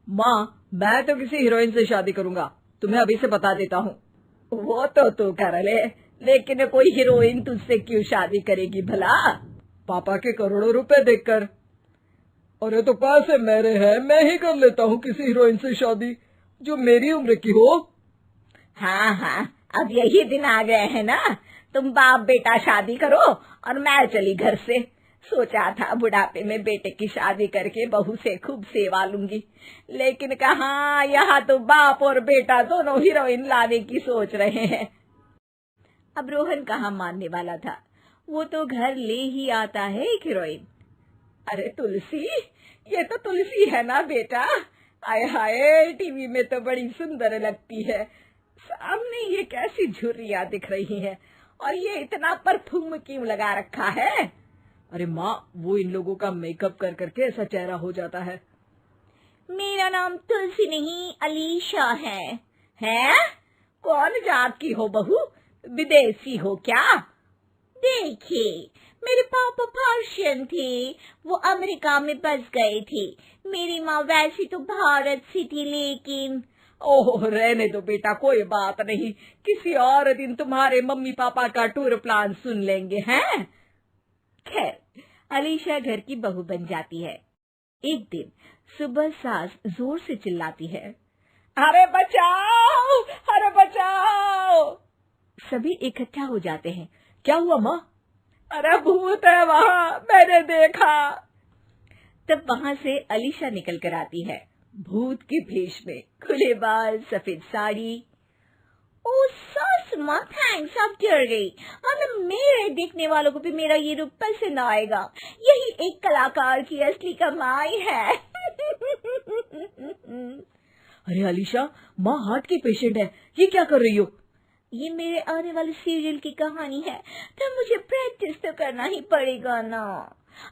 माँ, मैं तो किसी हीरोइन से शादी करूंगा, तुम्हें अभी से बता देता हूँ। वो तो तू कर ले, लेकिन कोई हीरोइन तुझसे क्यों शादी करेगी भला? पापा के करोड़ों रुपए देखकर। अरे तो पैसे मेरे हैं, मैं ही कर लेता हूँ किसी हीरोइन से शादी जो मेरी उम्र की हो। हाँ हाँ, अब यही दिन आ गए हैं ना, तुम बाप बेटा शादी करो और मैं चली घर से। सोचा था बुढ़ापे में बेटे की शादी करके बहू से खूब सेवा लूंगी, लेकिन कहाँ, यहाँ तो बाप और बेटा दोनों हीरोइन लाने की सोच रहे हैं। अब रोहन कहाँ मानने वाला था, वो तो घर ले ही आता है एक हीरोइन। अरे तुलसी, ये तो तुलसी है ना बेटा? आय हाय, टीवी में तो बड़ी सुंदर लगती है, सामने ये कैसी झुर्रियां दिख रही हैं, और ये इतना परफ्यूम क्यों लगा रखा है? अरे माँ, वो इन लोगों का मेकअप कर करके ऐसा चेहरा हो जाता है। मेरा नाम तुलसी नहीं अलीशा है। हैं? कौन जात की हो बहू? विदेशी हो क्या? देखिए, मेरे पापा पर्शियन थे, वो अमेरिका में बस गए थे। मेरी माँ वैसी तो भारत से थी, लेकिन ओह, रहने दो बेटा, कोई बात नहीं, किसी और दिन तुम्हारे मम्मी पापा का टूर प्लान सुन लेंगे हैं। खैर, अलीशा घर की बहू बन जाती है। एक दिन सुबह सास जोर से चिल्लाती है, अरे बचाओ, अरे बचाओ। सभी इकट्ठा हो जाते हैं। क्या हुआ माँ? अरे भूत है वहाँ, मैंने देखा। तब वहाँ से अलीशा निकल कर आती है, भूत के भेष में, खुले बाल, सफेद साड़ी। ओ सास माँ, थैंक्स, आप डर गई, वरना मेरे देखने वालों को भी मेरा ये रूप पसंद आएगा। यही एक कलाकार की असली कमाई है। अरे अलीशा, माँ हार्ट की पेशेंट है, ये क्या कर रही हो? ये मेरे आने वाले सीरियल की कहानी है, तो मुझे प्रैक्टिस तो करना ही पड़ेगा ना।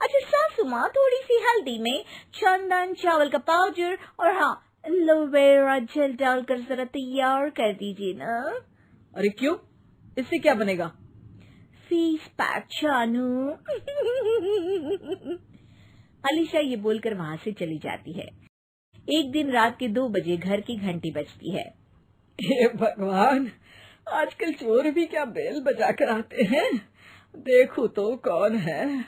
अच्छा सासू माँ, थोड़ी सी हल्दी में चंदन, चावल का पाउडर और हाँ, एलोवेरा जेल डालकर जरा तैयार कर दीजिए ना। अरे क्यों, इससे क्या बनेगा? फेस पैक जानू। अलीशा ये बोलकर वहाँ से चली जाती है। एक दिन रात के 2 बजे घर की घंटी बजती है। हे भगवान, आजकल चोर भी क्या बेल बजा कर आते हैं, देखो तो कौन है।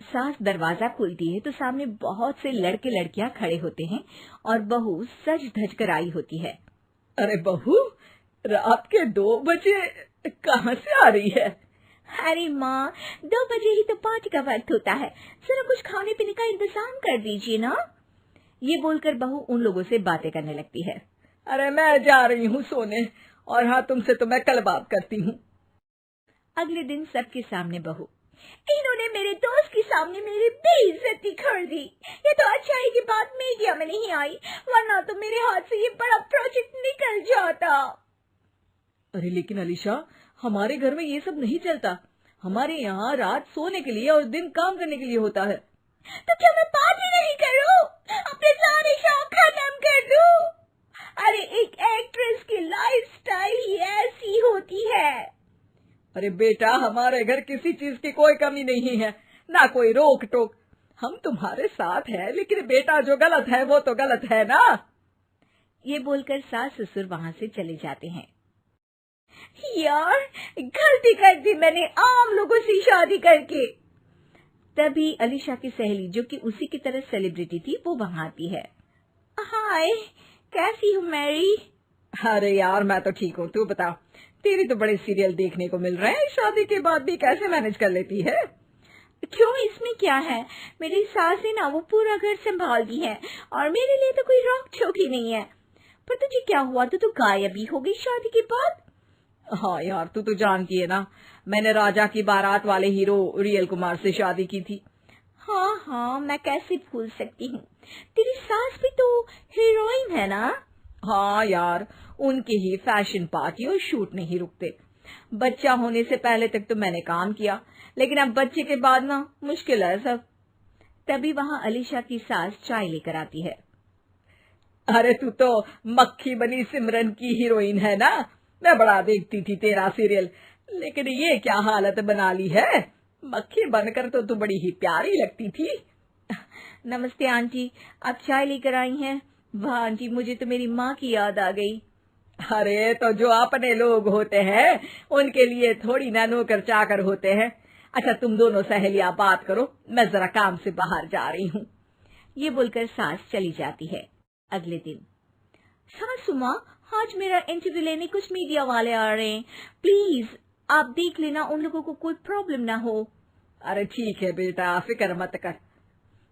सास दरवाजा खोलती है तो सामने बहुत से लड़के लड़कियां खड़े होते हैं और बहू सज धज कर आई होती है। अरे बहू, रात के 2 बजे कहाँ से आ रही है? अरे माँ, 2 बजे ही तो पार्टी का वक्त होता है, जरा कुछ खाने पीने का इंतजाम कर दीजिए ना। ये बोलकर बहू उन लोगों से बातें करने लगती है। अरे मैं जा रही हूँ सोने, और हाँ, तुमसे तो मैं कल बात करती हूँ। अगले दिन सबके सामने बहू, इन्होंने मेरे दोस्त के सामने मेरी बेइज्जती कर दी। ये तो अच्छा है कि बात मीडिया में नहीं आई, वरना तो मेरे हाथ से ये बड़ा प्रोजेक्ट निकल जाता। अरे लेकिन अलीशा, हमारे घर में ये सब नहीं चलता, हमारे यहाँ रात सोने के लिए और दिन काम करने के लिए होता है। तो क्या मैं पार्टी नहीं करूं, अपने सारे शौक खत्म कर दूं? अरे एक एक्ट्रेस की लाइफस्टाइल ही ऐसी होती है। अरे बेटा, हमारे घर किसी चीज की कोई कमी नहीं है, ना कोई रोक टोक, हम तुम्हारे साथ है, लेकिन बेटा जो गलत है वो तो गलत है ना। ये बोलकर सास ससुर वहाँ से चले जाते हैं। यार, गलती कर दी मैंने आम लोगों से शादी करके। तभी अलीशा की सहेली, जो कि उसी की तरह सेलिब्रिटी थी, वो वहाँ आती है। हाय, कैसी हो मैरी? अरे यार, मैं तो ठीक हूँ, तू बता, तेरी तो बड़े सीरियल देखने को मिल रहे हैं, शादी के बाद भी कैसे मैनेज कर लेती है? क्यों, इसमें क्या है, मेरी सास है ना, वो पूरा घर संभालती है और मेरे लिए तो कोई रोक टोक ही नहीं है। पर तुझे क्या हुआ, तू गायब ही हो गई शादी के बाद? हाँ यार, तू तो जानती है ना, मैंने राजा की बारात वाले हीरो रियल कुमार से शादी की थी। हाँ हाँ, मैं कैसे भूल सकती हूँ, तेरी सास भी तो हीरोइन है ना? हाँ यार, उनके ही फैशन पार्टी और शूट नहीं रुकते। बच्चा होने से पहले तक तो मैंने काम किया, लेकिन अब बच्चे के बाद ना मुश्किल है सब। तभी वहाँ अलीशा की सास चाय लेकर आती है। अरे तू तो मक्खी बनी सिमरन की हीरोइन है ना, मैं बड़ा देखती थी तेरा सीरियल, लेकिन ये क्या हालत बना ली है, मक्खी बनकर तो तू बड़ी ही प्यारी लगती थी। नमस्ते आंटी, आप चाय लेकर आई हैं? वाह आंटी, मुझे तो मेरी माँ की याद आ गई। अरे तो जो अपने लोग होते हैं उनके लिए थोड़ी ना नौकर चाकर होते हैं। अच्छा तुम दोनों सहेलियां बात करो, मैं जरा काम से बाहर जा रही हूँ। ये बोलकर सास चली जाती है। अगले दिन, सासू माँ, आज मेरा इंटरव्यू लेने कुछ मीडिया वाले आ रहे हैं, प्लीज आप देख लेना उन लोगों को कोई प्रॉब्लम ना हो। अरे ठीक है बेटा, फिक्र मत कर।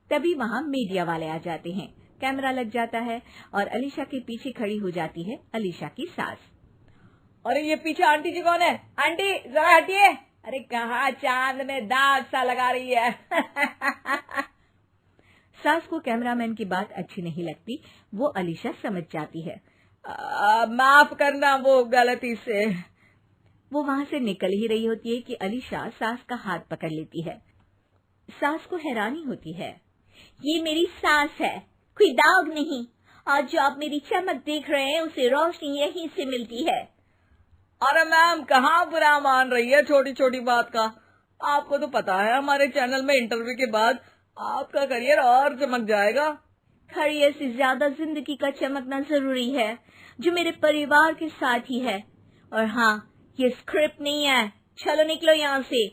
तभी वहाँ मीडिया वाले आ जाते हैं। कैमरा लग जाता है और अलीशा के पीछे खड़ी हो जाती है अलीशा की सास। अरे ये पीछे आंटी जी कौन है? आंटी जरा हटिए। अरे कहाँ चांद में दाग सा लगा रही है। सास को कैमरामैन की बात अच्छी नहीं लगती, वो अलीशा समझ जाती है। माफ करना, वो गलती से। वो वहां से निकल ही रही होती है कि अलीशा सास का हाथ पकड़ लेती है। सास को हैरानी होती है, ये मेरी सास है, कोई दाग नहीं, और जो आप मेरी चमक देख रहे हैं उसे रोशनी यहीं से मिलती है। अरे मैम कहाँ बुरा मान रही है छोटी छोटी बात का। आपको तो पता है हमारे चैनल में इंटरव्यू के बाद आपका करियर और चमक जाएगा। करियर से ज्यादा जिंदगी का चमकना जरूरी है, जो मेरे परिवार के साथ ही है। और हाँ, ये स्क्रिप्ट नहीं है, चलो निकलो यहाँ से।